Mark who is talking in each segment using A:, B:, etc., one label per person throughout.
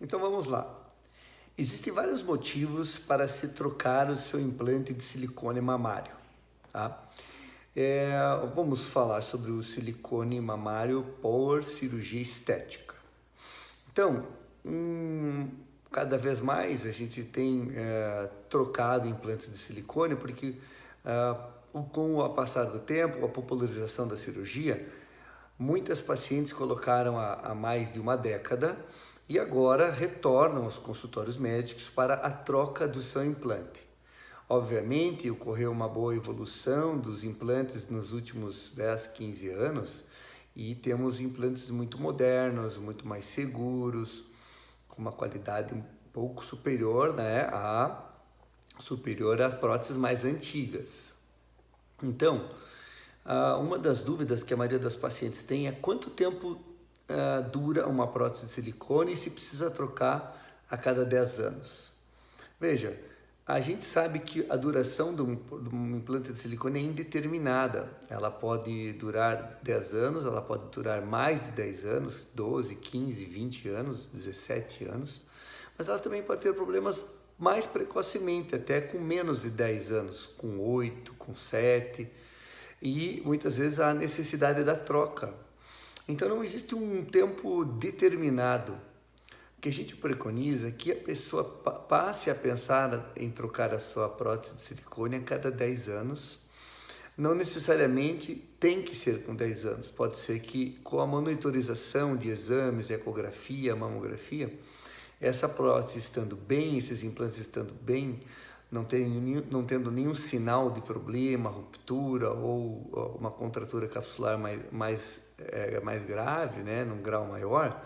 A: Então vamos lá. Existem vários motivos para se trocar o seu implante de silicone mamário, tá? Vamos falar sobre o silicone mamário por cirurgia estética. Então, cada vez mais a gente tem trocado implantes de silicone porque com o passar do tempo, a popularização da cirurgia, muitas pacientes colocaram há mais de uma década e agora retornam aos consultórios médicos para a troca do seu implante. Obviamente, ocorreu uma boa evolução dos implantes nos últimos 10, 15 anos e temos implantes muito modernos, muito mais seguros, com uma qualidade um pouco superior, né, superior às próteses mais antigas. Então, uma das dúvidas que a maioria das pacientes tem é quanto tempo dura uma prótese de silicone e se precisa trocar a cada 10 anos. Veja, a gente sabe que a duração de um implante de silicone é indeterminada. Ela pode durar 10 anos, ela pode durar mais de 10 anos, 12, 15, 20 anos, 17 anos, mas ela também pode ter problemas mais precocemente, até com menos de 10 anos, com 8, com 7, e muitas vezes há necessidade da troca. Então não existe um tempo determinado. O que a gente preconiza é que a pessoa passe a pensar em trocar a sua prótese de silicone a cada 10 anos. Não necessariamente tem que ser com 10 anos. Pode ser que com a monitorização de exames, ecografia, mamografia, essa prótese estando bem, esses implantes estando bem, não tendo nenhum sinal de problema, ruptura ou uma contratura capsular mais grave, né, num grau maior,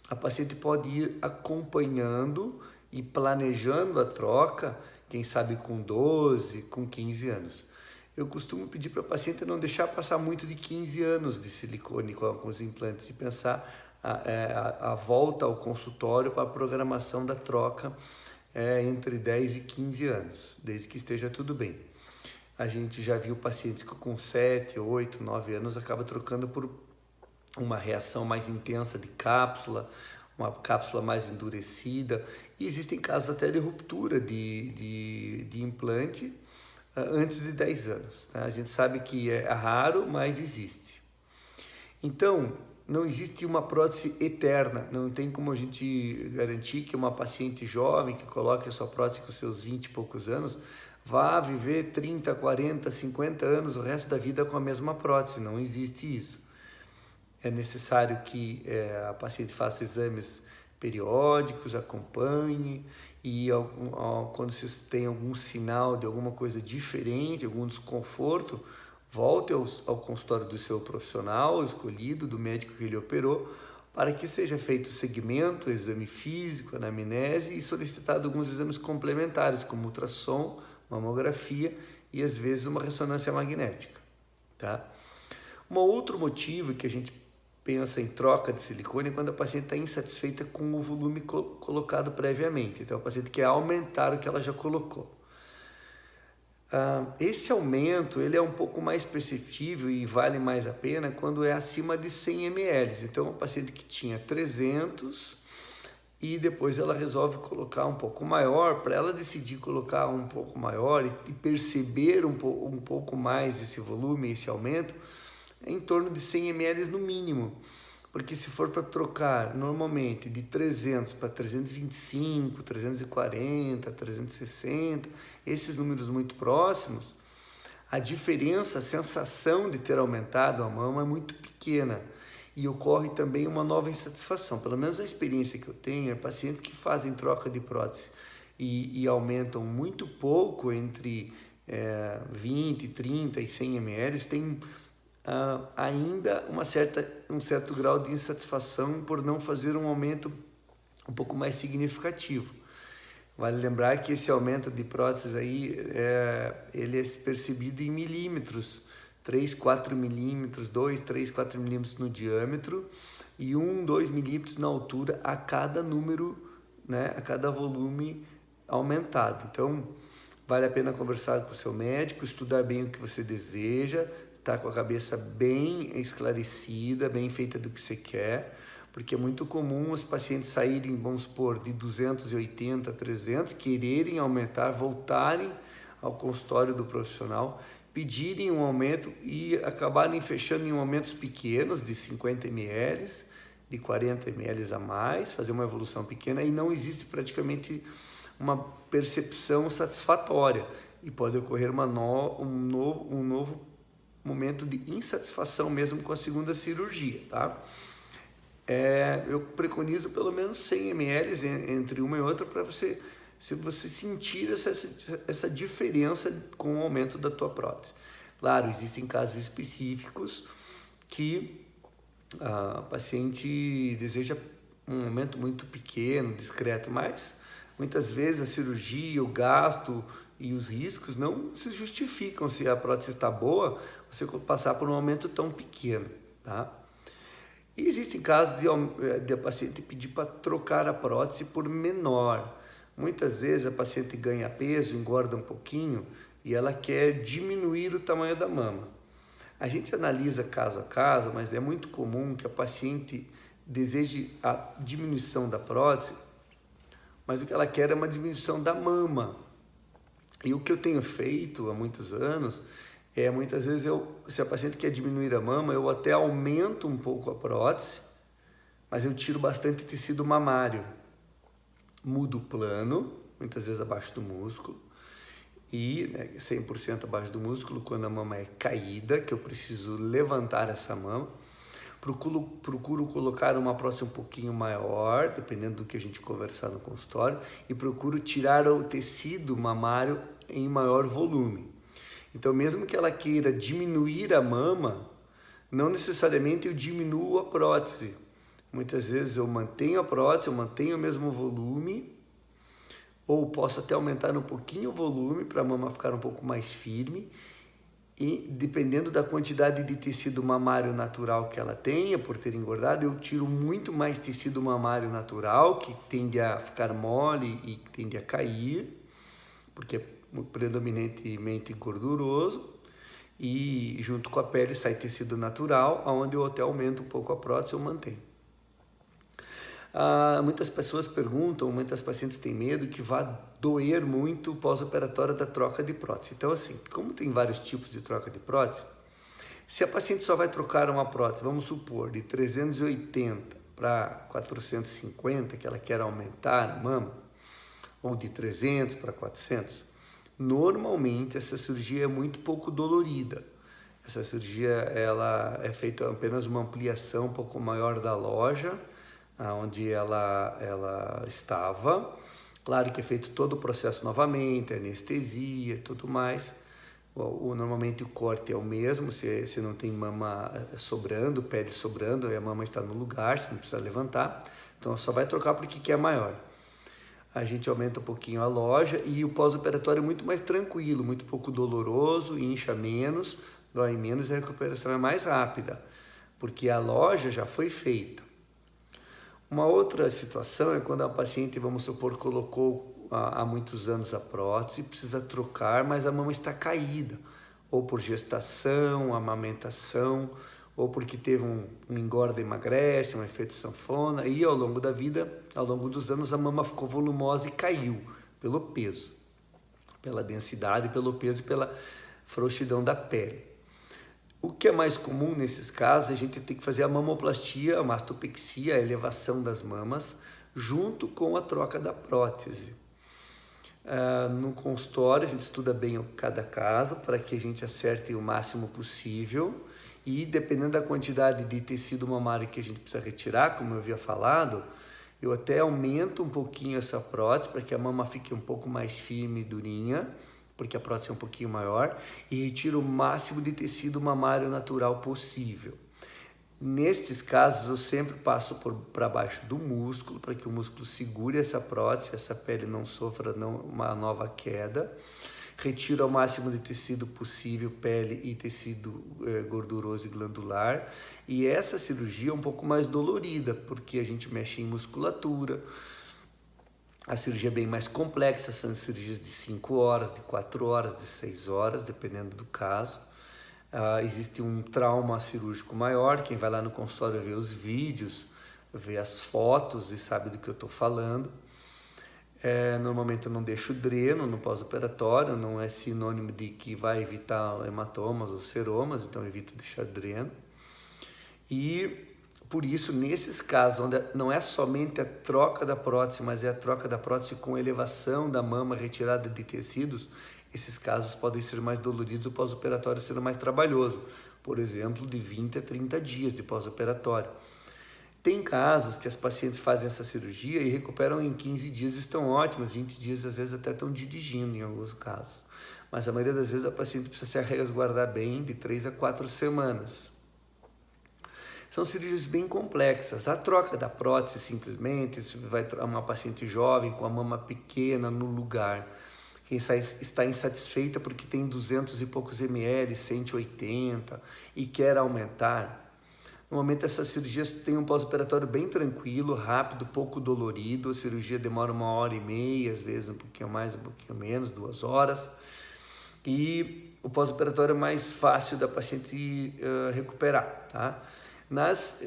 A: a paciente pode ir acompanhando e planejando a troca, quem sabe com 12, com 15 anos. Eu costumo pedir para a paciente não deixar passar muito de 15 anos de silicone com os implantes e pensar a volta ao consultório para a programação da troca entre 10 e 15 anos, desde que esteja tudo bem. A gente já viu pacientes que com 7, 8, 9 anos acaba trocando por uma reação mais intensa de cápsula, uma cápsula mais endurecida, e existem casos até de ruptura de implante antes de 10 anos. Né? A gente sabe que é raro, mas existe. Então, não existe uma prótese eterna, não tem como a gente garantir que uma paciente jovem que coloque a sua prótese com seus 20 e poucos anos vá viver 30, 40, 50 anos o resto da vida com a mesma prótese, não existe isso. É necessário que a paciente faça exames periódicos, acompanhe e quando se tem algum sinal de alguma coisa diferente, algum desconforto, volte ao consultório do seu profissional escolhido, do médico que ele operou, para que seja feito o segmento, exame físico, anamnese e solicitado alguns exames complementares, como ultrassom, mamografia e às vezes uma ressonância magnética. Tá? Um outro motivo que a gente pensa em troca de silicone é quando a paciente está insatisfeita com o volume colocado previamente. Então a paciente quer aumentar o que ela já colocou. Esse aumento ele é um pouco mais perceptível e vale mais a pena quando é acima de 100 ml. Então, a paciente que tinha 300 e depois ela resolve colocar um pouco maior, para ela decidir colocar um pouco maior e perceber um pouco mais esse volume, esse aumento, é em torno de 100 ml no mínimo. Porque se for para trocar normalmente de 300 para 325, 340, 360, esses números muito próximos, a diferença, a sensação de ter aumentado a mama é muito pequena e ocorre também uma nova insatisfação. Pelo menos a experiência que eu tenho é pacientes que fazem troca de prótese e aumentam muito pouco entre 20, 30 e 100 ml, tem ainda um certo grau de insatisfação por não fazer um aumento um pouco mais significativo. Vale lembrar que esse aumento de próteses aí, ele é percebido em milímetros, 3, 4 milímetros, 2, 3, 4 milímetros no diâmetro e 1, 2 milímetros na altura a cada número, né, a cada volume aumentado. Então, vale a pena conversar com o seu médico, estudar bem o que você deseja, tá com a cabeça bem esclarecida, bem feita do que você quer, porque é muito comum os pacientes saírem, vamos supor, de 280 a 300, quererem aumentar, voltarem ao consultório do profissional, pedirem um aumento e acabarem fechando em aumentos pequenos de 50 ml, de 40 ml a mais, fazer uma evolução pequena, e não existe praticamente uma percepção satisfatória e pode ocorrer um novo momento de insatisfação mesmo com a segunda cirurgia, tá? Eu preconizo pelo menos 100 ml entre uma e outra para você, se você sentir essa diferença com o aumento da tua prótese. Claro, existem casos específicos que a paciente deseja um aumento muito pequeno, discreto, mas muitas vezes a cirurgia, o gasto e os riscos não se justificam se a prótese está boa, você passar por um aumento tão pequeno, tá? E existem casos de a paciente pedir para trocar a prótese por menor. Muitas vezes a paciente ganha peso, engorda um pouquinho e ela quer diminuir o tamanho da mama. A gente analisa caso a caso, mas é muito comum que a paciente deseje a diminuição da prótese, mas o que ela quer é uma diminuição da mama. E o que eu tenho feito há muitos anos muitas vezes, se a paciente quer diminuir a mama, eu até aumento um pouco a prótese, mas eu tiro bastante tecido mamário. Mudo o plano, muitas vezes abaixo do músculo, e 100% abaixo do músculo, quando a mama é caída, que eu preciso levantar essa mama. Procuro colocar uma prótese um pouquinho maior, dependendo do que a gente conversar no consultório, e procuro tirar o tecido mamário em maior volume. Então, mesmo que ela queira diminuir a mama, não necessariamente eu diminuo a prótese. Muitas vezes eu mantenho a prótese, eu mantenho o mesmo volume, ou posso até aumentar um pouquinho o volume para a mama ficar um pouco mais firme, e dependendo da quantidade de tecido mamário natural que ela tenha, por ter engordado, eu tiro muito mais tecido mamário natural, que tende a ficar mole e tende a cair, porque é predominantemente gorduroso, e junto com a pele sai tecido natural, onde eu até aumento um pouco a prótese, eu mantenho. Muitas pessoas perguntam, muitas pacientes têm medo que vá doer muito pós-operatório da troca de prótese. Então, assim, como tem vários tipos de troca de prótese, se a paciente só vai trocar uma prótese, vamos supor, de 380 para 450, que ela quer aumentar a mama, ou de 300 para 400, normalmente essa cirurgia é muito pouco dolorida. Essa cirurgia ela é feita apenas uma ampliação um pouco maior da loja, onde ela estava. Claro que é feito todo o processo novamente, anestesia e tudo mais. Normalmente o corte é o mesmo, se não tem mama sobrando, pele sobrando, a mama está no lugar, você não precisa levantar. Então só vai trocar porque é maior. A gente aumenta um pouquinho a loja e o pós-operatório é muito mais tranquilo, muito pouco doloroso, incha menos, dói menos e a recuperação é mais rápida, porque a loja já foi feita. Uma outra situação é quando a paciente, vamos supor, colocou há muitos anos a prótese, precisa trocar, mas a mama está caída, ou por gestação, amamentação, ou porque teve um engorda e emagrece, um efeito sanfona, e ao longo da vida, ao longo dos anos, a mama ficou volumosa e caiu pelo peso, pela densidade, pelo peso e pela frouxidão da pele. O que é mais comum nesses casos, a gente tem que fazer a mamoplastia, a mastopexia, a elevação das mamas, junto com a troca da prótese. No consultório, a gente estuda bem cada caso para que a gente acerte o máximo possível e, dependendo da quantidade de tecido mamário que a gente precisa retirar, como eu havia falado, eu até aumento um pouquinho essa prótese para que a mama fique um pouco mais firme e durinha, porque a prótese é um pouquinho maior, e retiro o máximo de tecido mamário natural possível. Nestes casos, eu sempre passo para baixo do músculo, para que o músculo segure essa prótese, essa pele não sofra uma nova queda. Retiro ao máximo de tecido possível, pele e tecido gorduroso e glandular. E essa cirurgia é um pouco mais dolorida, porque a gente mexe em musculatura. A cirurgia é bem mais complexa, são cirurgias de 5 horas, de 4 horas, de 6 horas, dependendo do caso. Existe um trauma cirúrgico maior, quem vai lá no consultório ver os vídeos, vê as fotos e sabe do que eu estou falando. Normalmente eu não deixo dreno no pós-operatório, não é sinônimo de que vai evitar hematomas ou seromas, então eu evito deixar dreno. E por isso, nesses casos, onde não é somente a troca da prótese, mas é a troca da prótese com elevação da mama, retirada de tecidos, esses casos podem ser mais doloridos, o pós-operatório ser mais trabalhoso, por exemplo, de 20 a 30 dias de pós-operatório. Tem casos que as pacientes fazem essa cirurgia e recuperam em 15 dias, estão ótimas, 20 dias às vezes até estão dirigindo em alguns casos. Mas a maioria das vezes a paciente precisa se resguardar bem de 3 a 4 semanas. São cirurgias bem complexas. A troca da prótese simplesmente, se vai uma paciente jovem com a mama pequena no lugar, quem está insatisfeita porque tem 200 e poucos ml, 180 e quer aumentar. Normalmente essas cirurgias têm um pós-operatório bem tranquilo, rápido, pouco dolorido. A cirurgia demora 1h30, às vezes um pouquinho mais, um pouquinho menos, 2 horas. E o pós-operatório é mais fácil da paciente recuperar, tá? Nas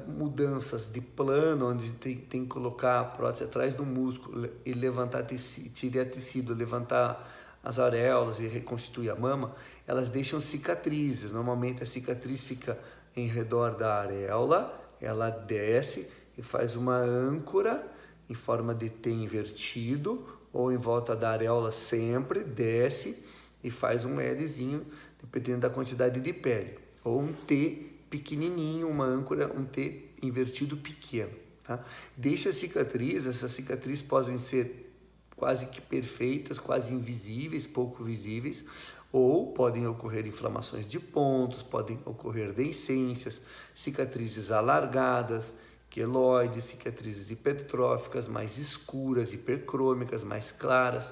A: mudanças de plano, onde tem que colocar a prótese atrás do músculo e levantar tirar tecido, levantar as areolas e reconstituir a mama, elas deixam cicatrizes. Normalmente a cicatriz fica em redor da areola, ela desce e faz uma âncora em forma de T invertido, ou em volta da areola sempre, desce e faz um Lzinho, dependendo da quantidade de pele, ou um T pequenininho, uma âncora, um T invertido pequeno, tá? Deixa a cicatriz, essas cicatrizes podem ser quase que perfeitas, quase invisíveis, pouco visíveis, ou podem ocorrer inflamações de pontos, podem ocorrer deiscências, cicatrizes alargadas, queloides, cicatrizes hipertróficas, mais escuras, hipercrômicas, mais claras,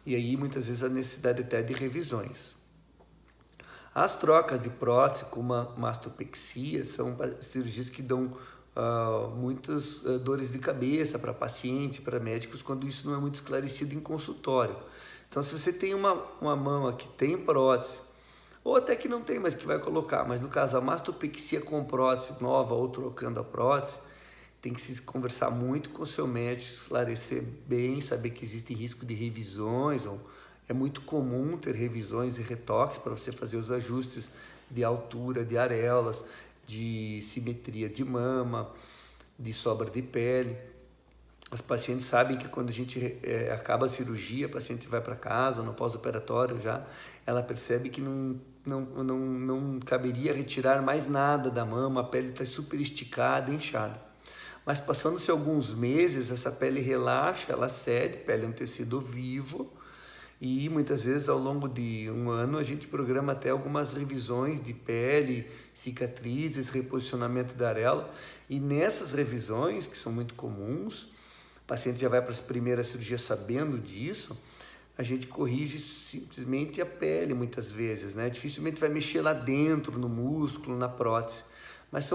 A: e aí muitas vezes a necessidade até de revisões. As trocas de prótese, como a mastopexia, são cirurgias que dão muitas dores de cabeça para paciente, para médicos, quando isso não é muito esclarecido em consultório. Então, se você tem uma mama que tem prótese, ou até que não tem, mas que vai colocar, mas no caso a mastopexia com prótese nova ou trocando a prótese, tem que se conversar muito com o seu médico, esclarecer bem, saber que existe risco de revisões, ou é muito comum ter revisões e retoques para você fazer os ajustes de altura, de areolas, de simetria de mama, de sobra de pele. As pacientes sabem que quando a gente acaba a cirurgia, a paciente vai para casa, no pós-operatório já, ela percebe que não caberia retirar mais nada da mama, a pele está super esticada, inchada. Mas passando-se alguns meses, essa pele relaxa, ela cede, pele é um tecido vivo, e muitas vezes ao longo de um ano a gente programa até algumas revisões de pele, cicatrizes, reposicionamento da areola, e nessas revisões, que são muito comuns, o paciente já vai para as primeiras cirurgias sabendo disso, a gente corrige simplesmente a pele muitas vezes, né? Dificilmente vai mexer lá dentro, no músculo, na prótese, mas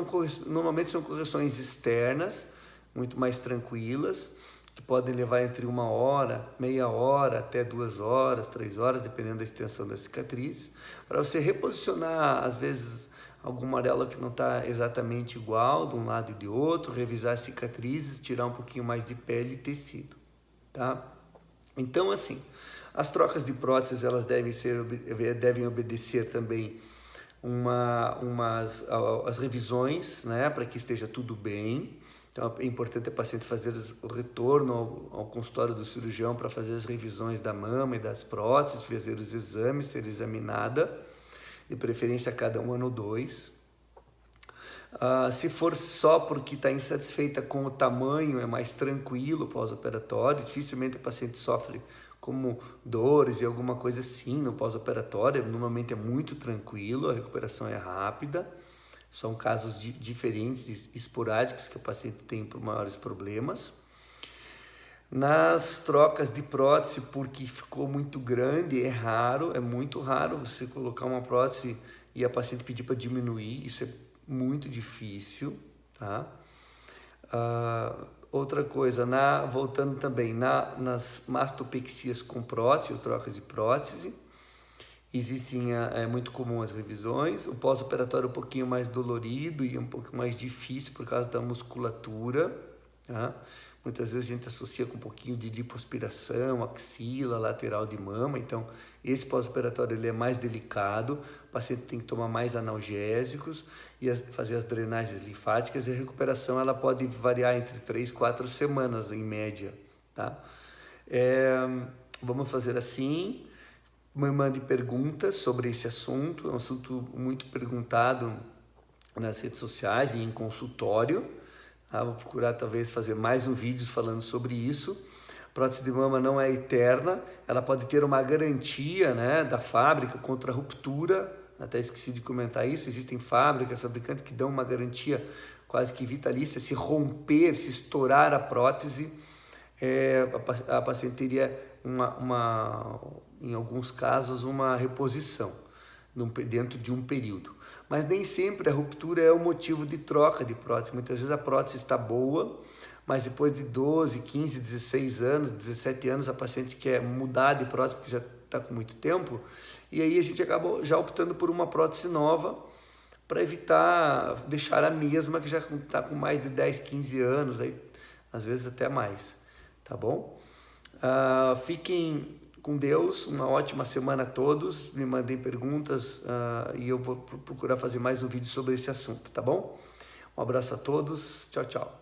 A: normalmente são correções externas, muito mais tranquilas, que podem levar entre 1 hora, meia hora, até 2 horas, 3 horas, dependendo da extensão da cicatriz, para você reposicionar, às vezes, alguma areola que não está exatamente igual de um lado e de outro, revisar as cicatrizes, tirar um pouquinho mais de pele e tecido, tá? Então, assim, as trocas de próteses, elas devem obedecer também as revisões, né, para que esteja tudo bem. Então é importante a paciente fazer o retorno ao consultório do cirurgião para fazer as revisões da mama e das próteses, fazer os exames, ser examinada, de preferência a cada 1 ano ou 2. Se for só porque está insatisfeita com o tamanho, é mais tranquilo pós-operatório, dificilmente a paciente sofre como dores e alguma coisa assim no pós-operatório, normalmente é muito tranquilo, a recuperação é rápida. São casos diferentes, esporádicos, que o paciente tem por maiores problemas. Nas trocas de prótese, porque ficou muito grande, é muito raro você colocar uma prótese e a paciente pedir para diminuir, isso é muito difícil, tá? Outra coisa, voltando também nas mastopexias com prótese, ou trocas de prótese, Existem, é muito comum as revisões, o pós-operatório um pouquinho mais dolorido e um pouco mais difícil por causa da musculatura, tá? Muitas vezes a gente associa com um pouquinho de lipoaspiração, axila, lateral de mama, então esse pós-operatório ele é mais delicado, o paciente tem que tomar mais analgésicos e fazer as drenagens linfáticas, e a recuperação ela pode variar entre 3 e 4 semanas em média, tá? Vamos fazer assim, me mande perguntas sobre esse assunto, é um assunto muito perguntado nas redes sociais e em consultório. Vou procurar talvez fazer mais um vídeo falando sobre isso. Prótese de mama não é eterna, ela pode ter uma garantia, né, da fábrica contra ruptura, até esqueci de comentar isso, existem fábricas, fabricantes que dão uma garantia quase que vitalícia, se romper, se estourar a prótese, a paciente teria em alguns casos, uma reposição dentro de um período. Mas nem sempre a ruptura é o motivo de troca de prótese. Muitas vezes a prótese está boa, mas depois de 12, 15, 16 anos, 17 anos, a paciente quer mudar de prótese porque já está com muito tempo, e aí a gente acaba já optando por uma prótese nova para evitar deixar a mesma que já está com mais de 10, 15 anos, aí, às vezes até mais, tá bom? Fiquem com Deus, uma ótima semana a todos, me mandem perguntas e eu vou procurar fazer mais um vídeo sobre esse assunto, tá bom? Um abraço a todos, tchau, tchau.